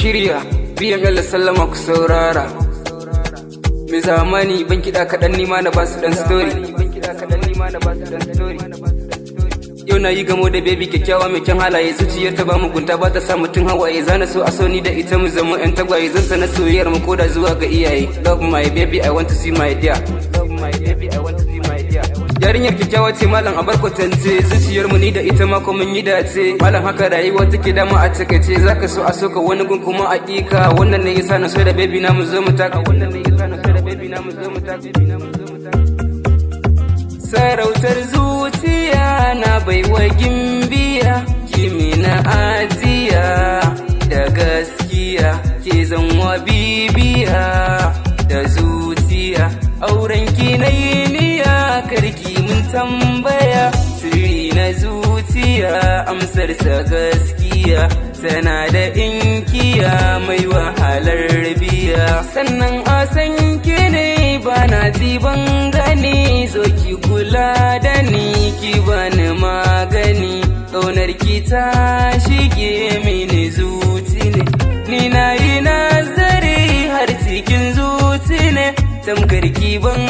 shirya BML sallama ku saurara. Mai zamani ban kiɗa kaɗan nima na basu ɗan story. Yau na yi gamo da baby kyakkyawa mai kyan halaye, zuciyar ta ba mugunta ba ta sa mutum hawaye. Zana so a soni da ita mu zama yan tagwaye, zan sana soyayyar mu koda zuwa ga iyaye. Love my baby, I want to see my dear. Yarinyar kyakkyawa ce malam a barkwatance, zuciyar mu ni da ita ma ko mun yi dace. Malam haka rayuwa take dama a takaice, zaka so a soka wani gun kuma a ƙika. Wannan ne yasa na so da baby na mu zo mu taka. Sarautar zuciya na baiwa gimbiya, kimi na ajiya da gaskiya, ke zanwa bibiya da zuciya. Auren ki na yi niya, karki mun tambaya, sirri na zuciya amsarsa gaskiya. Tana da inkiya mai wahalar biya, sannan a san ki ne bana ji ban gani. Zo ki kula da ni, ki bani magani, ƙaunar ki ta shige mini zuci ne. Ni na yi nazari har cikin zuci ne, tamkar ki ban